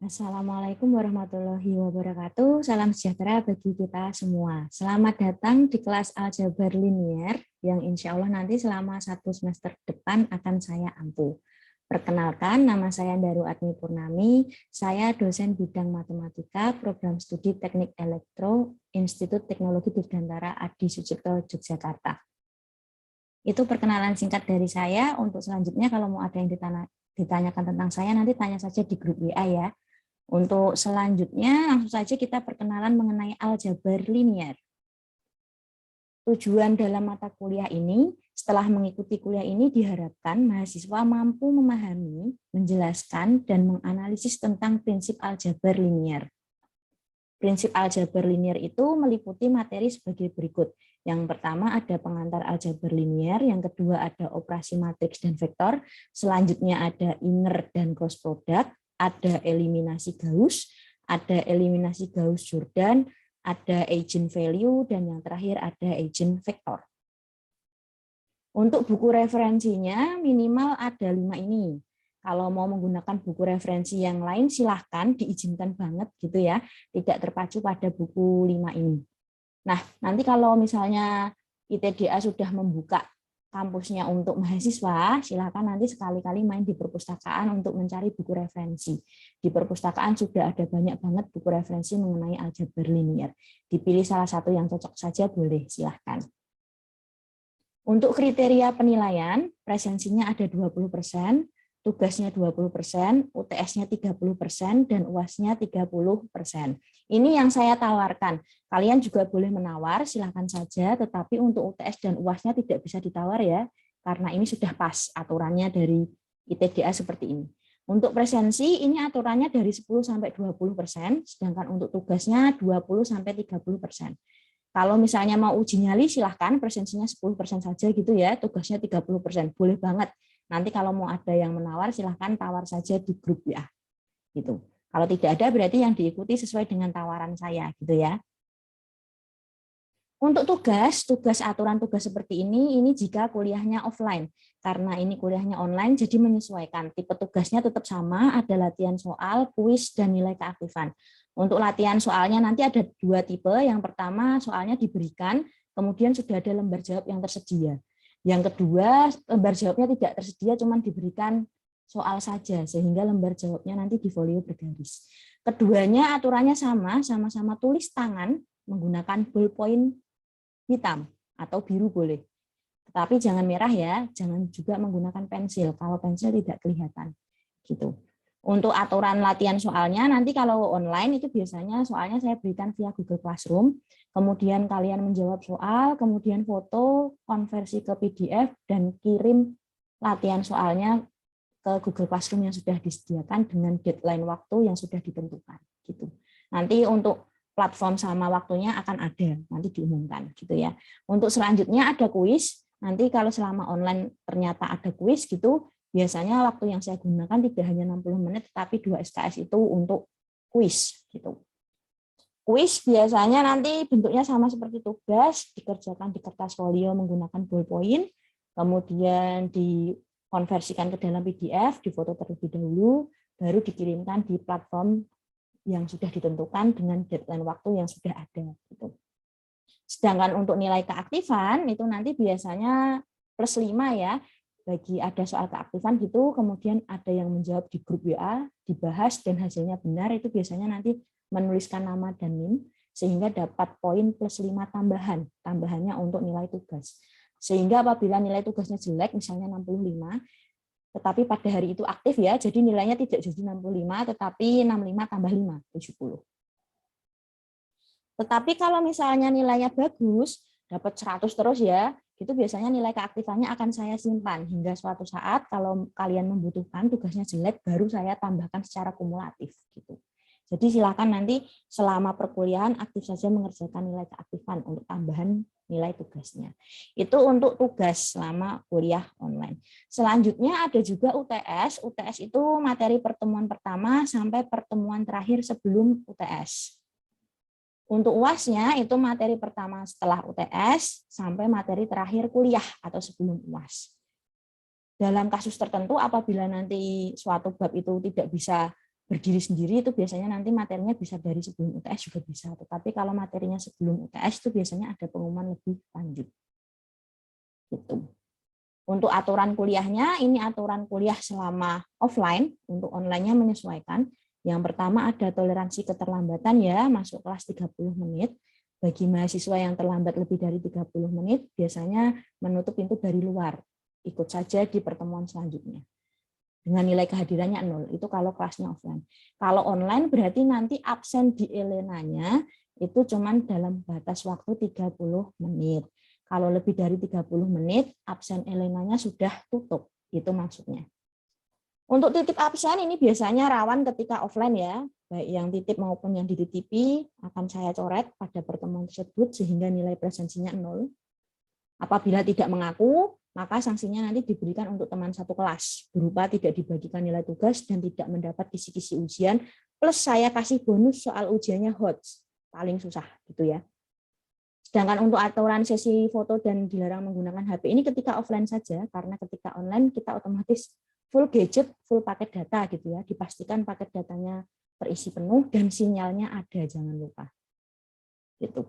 Assalamualaikum warahmatullahi wabarakatuh. Salam sejahtera bagi kita semua. Selamat datang di kelas Aljabar Linier yang insya Allah nanti selama 1 semester depan akan saya ampu. Perkenalkan, nama saya Daru Admi Purnami. Saya dosen bidang matematika, program studi teknik elektro, Institut Teknologi Dirgantara Adi Sucipto, Yogyakarta. Itu perkenalan singkat dari saya. Untuk selanjutnya kalau mau ada yang ditanyakan tentang saya, nanti tanya saja di grup WA ya. Untuk selanjutnya, langsung saja kita perkenalan mengenai aljabar linier. Tujuan dalam mata kuliah ini, setelah mengikuti kuliah ini diharapkan mahasiswa mampu memahami, menjelaskan, dan menganalisis tentang prinsip aljabar linier. Prinsip aljabar linier itu meliputi materi sebagai berikut. Yang pertama ada pengantar aljabar linier, yang kedua ada operasi matriks dan vektor, selanjutnya ada inner dan cross product, ada eliminasi Gauss, ada eliminasi Gauss-Jordan, ada eigenvalue, dan yang terakhir ada eigenvektor. Untuk buku referensinya minimal ada 5 ini. Kalau mau menggunakan buku referensi yang lain silahkan, diizinkan banget gitu ya, tidak terpacu pada buku 5 ini. Nah, nanti kalau misalnya ITDA sudah membuka kampusnya untuk mahasiswa, silakan nanti sekali-kali main di perpustakaan untuk mencari buku referensi. Di perpustakaan sudah ada banyak banget buku referensi mengenai aljabar linier. Dipilih salah satu yang cocok saja boleh, silahkan. Untuk kriteria penilaian, presensinya ada 20%, tugasnya 20%, UTS-nya 30%, dan UAS-nya 30%. Ini yang saya tawarkan. Kalian juga boleh menawar, silakan saja, tetapi untuk UTS dan UAS-nya tidak bisa ditawar ya, karena ini sudah pas aturannya dari ITDA seperti ini. Untuk presensi, ini aturannya dari 10-20%, sedangkan untuk tugasnya 20-30%. Kalau misalnya mau uji nyali, silahkan presensinya 10% saja gitu ya, tugasnya 30%, boleh banget. Nanti kalau mau ada yang menawar, silahkan tawar saja di grup ya. Gitu. Kalau tidak ada, berarti yang diikuti sesuai dengan tawaran saya, gitu ya. Untuk tugas aturan tugas seperti ini jika kuliahnya offline. Karena ini kuliahnya online, jadi menyesuaikan. Tipe tugasnya tetap sama, ada latihan soal, kuis, dan nilai keaktifan. Untuk latihan soalnya nanti ada 2 tipe. Yang pertama, soalnya diberikan, kemudian sudah ada lembar jawab yang tersedia. Yang kedua, lembar jawabnya tidak tersedia, cuma diberikan soal saja, sehingga lembar jawabnya nanti di folio bergaris. Keduanya aturannya sama-sama tulis tangan menggunakan ballpoint hitam atau biru boleh. Tetapi jangan merah ya, jangan juga menggunakan pensil, kalau pensil tidak kelihatan. Gitu. Untuk aturan latihan soalnya, nanti kalau online itu biasanya soalnya saya berikan via Google Classroom, kemudian kalian menjawab soal, kemudian foto, konversi ke PDF, dan kirim latihan soalnya ke Google Classroom yang sudah disediakan dengan deadline waktu yang sudah ditentukan. Gitu. Nanti untuk platform sama waktunya akan ada, nanti diumumkan. Gitu ya. Untuk selanjutnya ada kuis, nanti kalau selama online ternyata ada kuis gitu, biasanya waktu yang saya gunakan tidak hanya 60 menit, tetapi 2 SKS itu untuk kuis. Gitu. Kuis biasanya nanti bentuknya sama seperti tugas, dikerjakan di kertas folio menggunakan ballpoint, kemudian dikonversikan ke dalam PDF, difoto terlebih dahulu, baru dikirimkan di platform yang sudah ditentukan dengan deadline waktu yang sudah ada. Gitu. Sedangkan untuk nilai keaktifan, itu nanti biasanya +5 ya, bagi ada soal keaktifan gitu, kemudian ada yang menjawab di grup WA, dibahas dan hasilnya benar, itu biasanya nanti menuliskan nama dan NIM, sehingga dapat poin +5 tambahan, tambahannya untuk nilai tugas. Sehingga apabila nilai tugasnya jelek, misalnya 65, tetapi pada hari itu aktif ya, jadi nilainya tidak jadi 65, tetapi 65 tambah 5, 70. Tetapi kalau misalnya nilainya bagus, dapat 100 terus ya, itu biasanya nilai keaktifannya akan saya simpan hingga suatu saat kalau kalian membutuhkan tugasnya jelek, baru saya tambahkan secara kumulatif. Gitu. Jadi silakan nanti selama perkuliahan aktif saja mengerjakan nilai keaktifan untuk tambahan nilai tugasnya. Itu untuk tugas selama kuliah online. Selanjutnya ada juga UTS. UTS itu materi pertemuan pertama sampai pertemuan terakhir sebelum UTS. Untuk UAS-nya itu materi pertama setelah UTS sampai materi terakhir kuliah atau sebelum UAS. Dalam kasus tertentu apabila nanti suatu bab itu tidak bisa berdiri sendiri itu biasanya nanti materinya bisa dari sebelum UTS juga bisa. Tetapi kalau materinya sebelum UTS itu biasanya ada pengumuman lebih lanjut. Gitu. Untuk aturan kuliahnya, ini aturan kuliah selama offline, untuk online-nya menyesuaikan. Yang pertama ada toleransi keterlambatan ya, masuk kelas 30 menit. Bagi mahasiswa yang terlambat lebih dari 30 menit, biasanya menutup pintu dari luar. Ikut saja di pertemuan selanjutnya. Dengan nilai kehadirannya 0, itu kalau kelasnya offline. Kalau online berarti nanti absen di Elenanya itu cuman dalam batas waktu 30 menit. Kalau lebih dari 30 menit, absen Elenanya sudah tutup. Itu maksudnya. Untuk titip absen ini biasanya rawan ketika offline ya, baik yang titip maupun yang dititipi akan saya coret pada pertemuan tersebut sehingga nilai presensinya 0. Apabila tidak mengaku, maka sanksinya nanti diberikan untuk teman satu kelas, berupa tidak dibagikan nilai tugas dan tidak mendapat kisi-kisi ujian, plus saya kasih bonus soal ujiannya HOTS, paling susah gitu ya. Sedangkan untuk aturan sesi foto dan dilarang menggunakan HP ini ketika offline saja, karena ketika online kita otomatis full gadget, full paket data gitu ya, dipastikan paket datanya terisi penuh dan sinyalnya ada, jangan lupa. Gitu.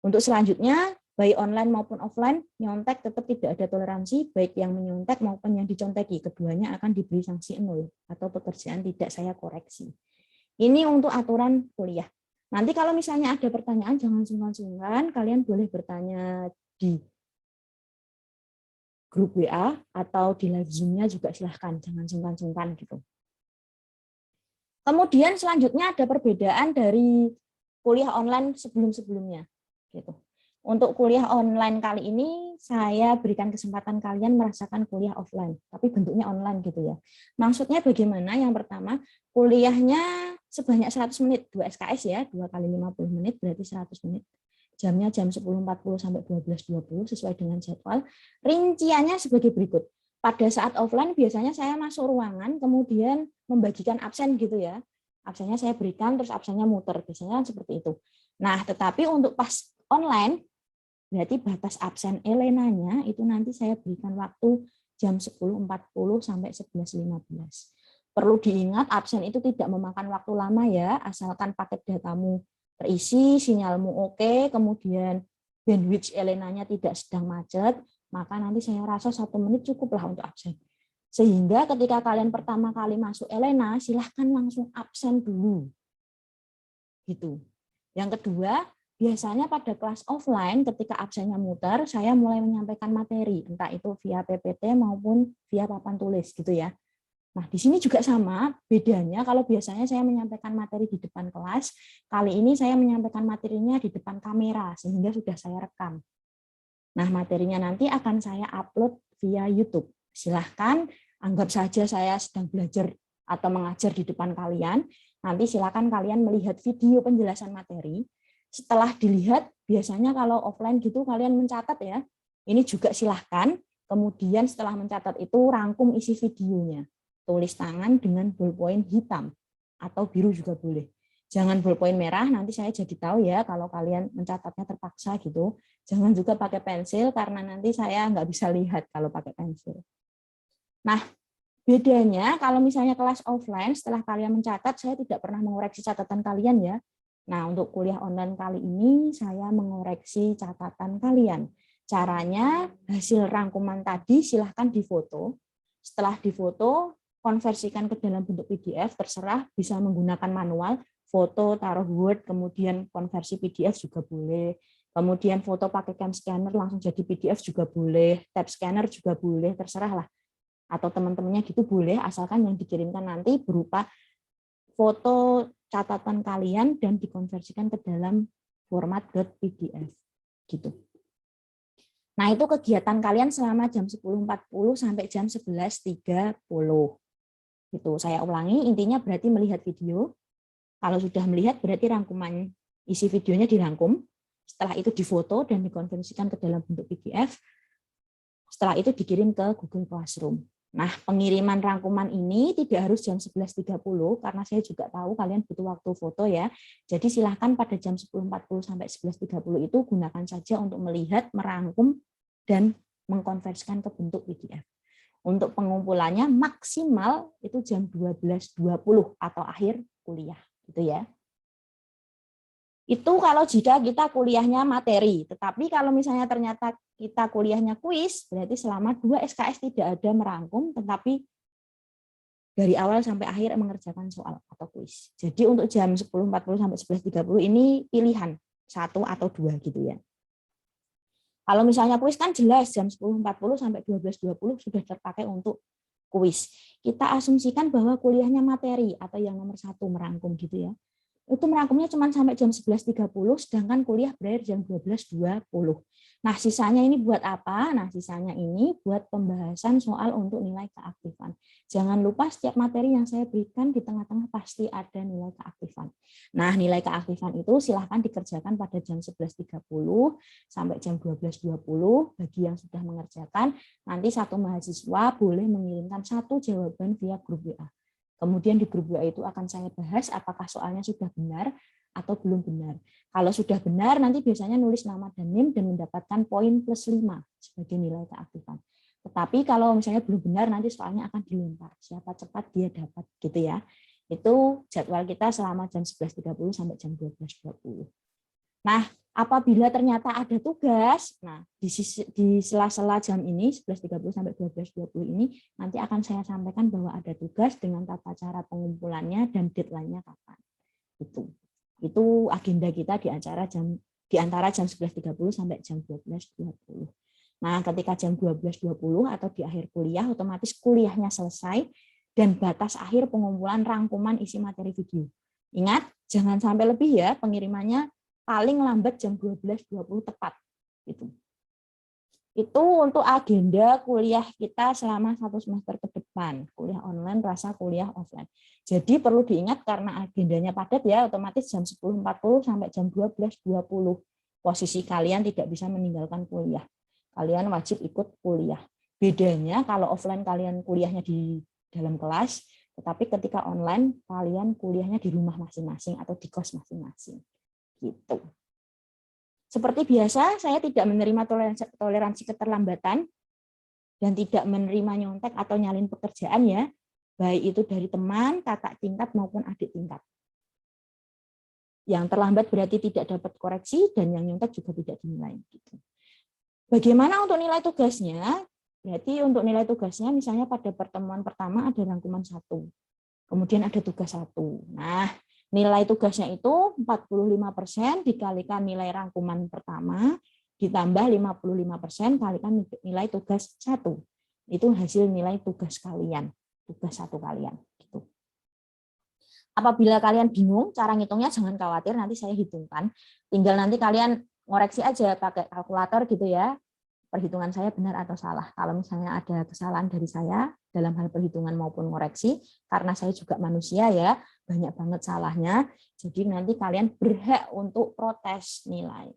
Untuk selanjutnya, baik online maupun offline, nyontek tetap tidak ada toleransi, baik yang menyontek maupun yang diconteki. Keduanya akan diberi sanksi 0 atau pekerjaan tidak saya koreksi. Ini untuk aturan kuliah. Nanti kalau misalnya ada pertanyaan, jangan sungkan-sungkan, kalian boleh bertanya di grup WA atau di live Zoom-nya juga silahkan, jangan sungkan-sungkan gitu. Kemudian selanjutnya ada perbedaan dari kuliah online sebelum-sebelumnya. Gitu. Untuk kuliah online kali ini, saya berikan kesempatan kalian merasakan kuliah offline, tapi bentuknya online gitu ya. Maksudnya bagaimana? Yang pertama, kuliahnya sebanyak 100 menit, 2 SKS ya, 2 kali 50 menit, berarti 100 menit. Jamnya jam 10.40 sampai 12.20 sesuai dengan jadwal. Rinciannya sebagai berikut. Pada saat offline biasanya saya masuk ruangan, kemudian membagikan absen gitu ya. Absennya saya berikan, terus absennya muter, biasanya seperti itu. Nah, tetapi untuk pas online, berarti batas absen Elenanya itu nanti saya berikan waktu jam 10.40 sampai 11.15. Perlu diingat absen itu tidak memakan waktu lama ya, asalkan paket datamu terisi, sinyalmu oke, kemudian bandwidth Elenanya tidak sedang macet, maka nanti saya rasa 1 menit cukuplah untuk absen. Sehingga ketika kalian pertama kali masuk Elena, silahkan langsung absen dulu. Gitu. Yang kedua, biasanya pada kelas offline ketika absennya muter, saya mulai menyampaikan materi, entah itu via PPT maupun via papan tulis gitu ya. Nah, di sini juga sama, bedanya kalau biasanya saya menyampaikan materi di depan kelas, kali ini saya menyampaikan materinya di depan kamera, sehingga sudah saya rekam. Nah, materinya nanti akan saya upload via YouTube. Silahkan, anggap saja saya sedang belajar atau mengajar di depan kalian, nanti silakan kalian melihat video penjelasan materi. Setelah dilihat, biasanya kalau offline gitu kalian mencatat ya. Ini juga silahkan. Kemudian setelah mencatat itu rangkum isi videonya. Tulis tangan dengan ballpoint hitam atau biru juga boleh. Jangan ballpoint merah, nanti saya jadi tahu ya kalau kalian mencatatnya terpaksa gitu. Jangan juga pakai pensil karena nanti saya nggak bisa lihat kalau pakai pensil. Nah, bedanya kalau misalnya kelas offline, setelah kalian mencatat, saya tidak pernah mengoreksi catatan kalian ya. Nah, untuk kuliah online kali ini, saya mengoreksi catatan kalian. Caranya, hasil rangkuman tadi silahkan difoto. Setelah difoto, konversikan ke dalam bentuk PDF, terserah bisa menggunakan manual, foto, taruh Word, kemudian konversi PDF juga boleh. Kemudian foto pakai cam scanner langsung jadi PDF juga boleh, tab scanner juga boleh, terserah lah. Atau teman-temannya gitu boleh, asalkan yang dikirimkan nanti berupa foto catatan kalian dan dikonversikan ke dalam format .pdf gitu. Nah, itu kegiatan kalian selama jam 10.40 sampai jam 11.30. Gitu. Saya ulangi, intinya berarti melihat video. Kalau sudah melihat berarti rangkuman isi videonya dirangkum. Setelah itu difoto dan dikonversikan ke dalam bentuk PDF. Setelah itu dikirim ke Google Classroom. Nah, pengiriman rangkuman ini tidak harus jam 11.30 karena saya juga tahu kalian butuh waktu foto ya. Jadi silahkan pada jam 10.40 sampai 11.30 itu gunakan saja untuk melihat, merangkum, dan mengkonversikan ke bentuk PDF. Untuk pengumpulannya maksimal itu jam 12.20 atau akhir kuliah, gitu ya. Itu kalau jika kita kuliahnya materi, tetapi kalau misalnya ternyata kita kuliahnya kuis, berarti selama 2 SKS tidak ada merangkum, tetapi dari awal sampai akhir mengerjakan soal atau kuis. Jadi untuk jam 10.40 sampai 11.30 ini pilihan 1 atau 2 gitu ya. Kalau misalnya kuis kan jelas jam 10.40 sampai 12.20 sudah terpakai untuk kuis. Kita asumsikan bahwa kuliahnya materi atau yang nomor 1 merangkum gitu ya. Itu merangkumnya cuma sampai jam 11.30, sedangkan kuliah berakhir jam 12.20. Nah, sisanya ini buat apa? Nah, sisanya ini buat pembahasan soal untuk nilai keaktifan. Jangan lupa setiap materi yang saya berikan di tengah-tengah pasti ada nilai keaktifan. Nah, nilai keaktifan itu silahkan dikerjakan pada jam 11.30 sampai jam 12.20. Bagi yang sudah mengerjakan, nanti satu mahasiswa boleh mengirimkan 1 jawaban via grup WA. Kemudian di grup WA itu akan saya bahas apakah soalnya sudah benar atau belum benar. Kalau sudah benar, nanti biasanya nulis nama dan NIM dan mendapatkan poin +5 sebagai nilai keaktifan. Tetapi kalau misalnya belum benar, nanti soalnya akan dilempar. Siapa cepat dia dapat, gitu ya. Itu jadwal kita selama jam 11.30 sampai jam 12.20. Nah, apabila ternyata ada tugas, nah di sela-sela jam ini 11.30 sampai 12.20 ini nanti akan saya sampaikan bahwa ada tugas dengan tata cara pengumpulannya dan deadline-nya kapan. Itu agenda kita di antara jam 11.30 sampai jam 12.20. Nah, ketika jam 12.20 atau di akhir kuliah otomatis kuliahnya selesai dan batas akhir pengumpulan rangkuman isi materi video. Ingat, jangan sampai lebih ya pengirimannya, paling lambat jam 12.20 tepat. Itu untuk agenda kuliah kita selama 1 semester ke depan. Kuliah online, rasa kuliah offline. Jadi perlu diingat karena agendanya padat ya, otomatis jam 10.40 sampai jam 12.20. Posisi kalian tidak bisa meninggalkan kuliah. Kalian wajib ikut kuliah. Bedanya kalau offline kalian kuliahnya di dalam kelas, tetapi ketika online kalian kuliahnya di rumah masing-masing atau di kos masing-masing. Gitu. Seperti biasa, saya tidak menerima toleransi keterlambatan dan tidak menerima nyontek atau nyalin pekerjaan ya, baik itu dari teman, kakak tingkat maupun adik tingkat. Yang terlambat berarti tidak dapat koreksi dan yang nyontek juga tidak dinilai. Gitu. Bagaimana untuk nilai tugasnya? Berarti untuk nilai tugasnya misalnya pada pertemuan pertama ada rangkuman 1, kemudian ada tugas 1. Nah, nilai tugasnya itu 45% dikalikan nilai rangkuman pertama, ditambah 55% kalikan nilai tugas 1. Itu hasil nilai tugas kalian, tugas 1 kalian. Gitu. Apabila kalian bingung cara ngitungnya, jangan khawatir, nanti saya hitungkan. Tinggal nanti kalian ngoreksi aja pakai kalkulator gitu ya. Perhitungan saya benar atau salah. Kalau misalnya ada kesalahan dari saya dalam hal perhitungan maupun koreksi, karena saya juga manusia ya, banyak banget salahnya, jadi nanti kalian berhak untuk protes nilai.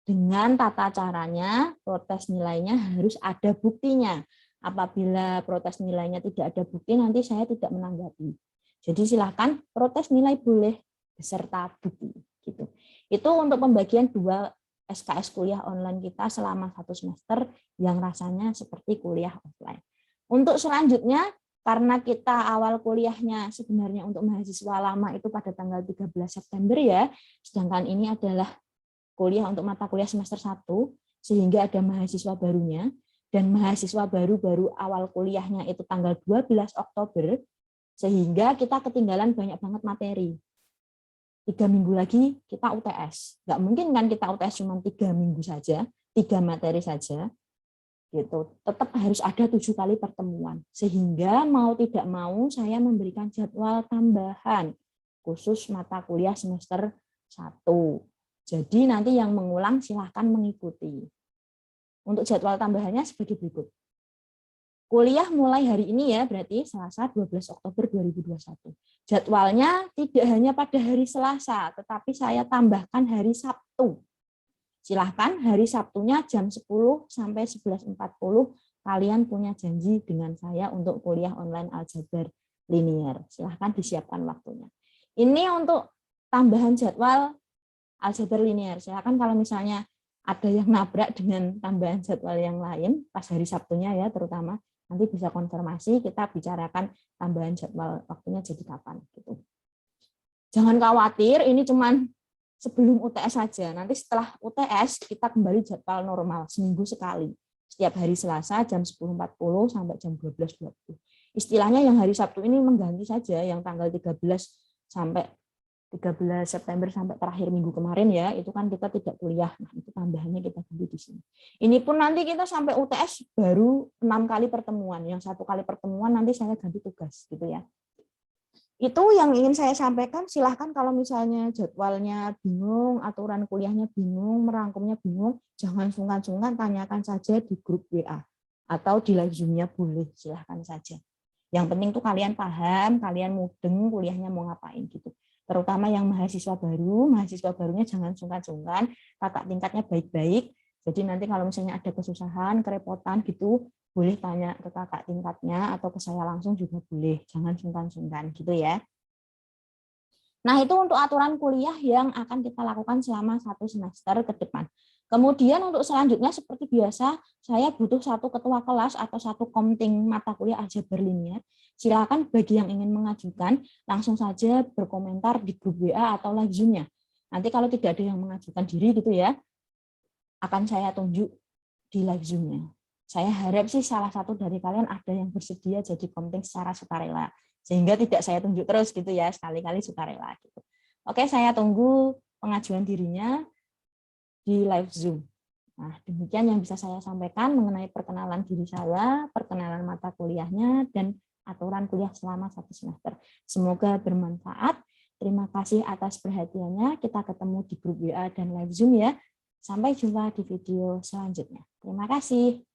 Dengan tata caranya, protes nilainya harus ada buktinya. Apabila protes nilainya tidak ada bukti, nanti saya tidak menanggapi. Jadi silakan protes nilai boleh beserta bukti. Gitu. Itu untuk pembagian 2 SKS kuliah online kita selama 1 semester yang rasanya seperti kuliah offline. Untuk selanjutnya, karena kita awal kuliahnya sebenarnya untuk mahasiswa lama itu pada tanggal 13 September ya, sedangkan ini adalah kuliah untuk mata kuliah semester 1, sehingga ada mahasiswa barunya, dan mahasiswa baru awal kuliahnya itu tanggal 12 Oktober, sehingga kita ketinggalan banyak banget materi. 3 minggu lagi kita UTS. Nggak mungkin kan kita UTS cuma 3 minggu saja, 3 materi saja. Gitu. Tetap harus ada 7 kali pertemuan. Sehingga mau tidak mau saya memberikan jadwal tambahan khusus mata kuliah semester 1. Jadi nanti yang mengulang silahkan mengikuti. Untuk jadwal tambahannya sebagai berikut. Kuliah mulai hari ini ya, berarti Selasa 12 Oktober 2021. Jadwalnya tidak hanya pada hari Selasa, tetapi saya tambahkan hari Sabtu. Silahkan hari Sabtunya jam 10 sampai 11.40 kalian punya janji dengan saya untuk kuliah online aljabar linear. Silahkan disiapkan waktunya. Ini untuk tambahan jadwal aljabar linear. Silahkan kalau misalnya ada yang nabrak dengan tambahan jadwal yang lain, pas hari Sabtunya ya terutama, Nanti bisa konfirmasi, kita bicarakan tambahan jadwal waktunya jadi kapan. Gitu. Jangan khawatir, ini cuman sebelum UTS saja. Nanti setelah UTS, kita kembali jadwal normal, seminggu sekali. Setiap hari Selasa jam 10.40 sampai jam 12.20. Istilahnya yang hari Sabtu ini mengganti saja, yang tanggal 13 sampai 13 September sampai terakhir minggu kemarin ya, itu kan kita tidak kuliah. Nah, itu tambahannya kita ganti di sini. Ini pun nanti kita sampai UTS baru 6 kali pertemuan. Yang 1 kali pertemuan nanti saya ganti tugas gitu ya. Itu yang ingin saya sampaikan. Silahkan kalau misalnya jadwalnya bingung, aturan kuliahnya bingung, merangkumnya bingung, jangan sungkan-sungkan, tanyakan saja di grup WA atau di live Zoom-nya boleh, silahkan saja. Yang penting tuh kalian paham, kalian mudeng kuliahnya mau ngapain gitu. Terutama yang mahasiswa barunya jangan sungkan-sungkan, kakak tingkatnya baik-baik. Jadi nanti kalau misalnya ada kesusahan, kerepotan gitu, boleh tanya ke kakak tingkatnya atau ke saya langsung juga boleh. Jangan sungkan-sungkan gitu ya. Nah, itu untuk aturan kuliah yang akan kita lakukan selama 1 semester ke depan. Kemudian untuk selanjutnya seperti biasa, saya butuh 1 ketua kelas atau 1 komting mata kuliah aljabar linier. Silakan bagi yang ingin mengajukan, langsung saja berkomentar di grup WA atau live Zoom-nya. Nanti kalau tidak ada yang mengajukan diri gitu ya, akan saya tunjuk di live Zoom-nya. Saya harap sih salah satu dari kalian ada yang bersedia jadi komting secara sukarela. Sehingga tidak saya tunjuk terus gitu ya, sekali-kali sukarela. Gitu. Oke, saya tunggu pengajuan dirinya di live Zoom. Nah, demikian yang bisa saya sampaikan mengenai perkenalan diri saya, perkenalan mata kuliahnya, dan aturan kuliah selama 1 semester. Semoga bermanfaat. Terima kasih atas perhatiannya. Kita ketemu di grup WA dan live Zoom ya. Sampai jumpa di video selanjutnya. Terima kasih.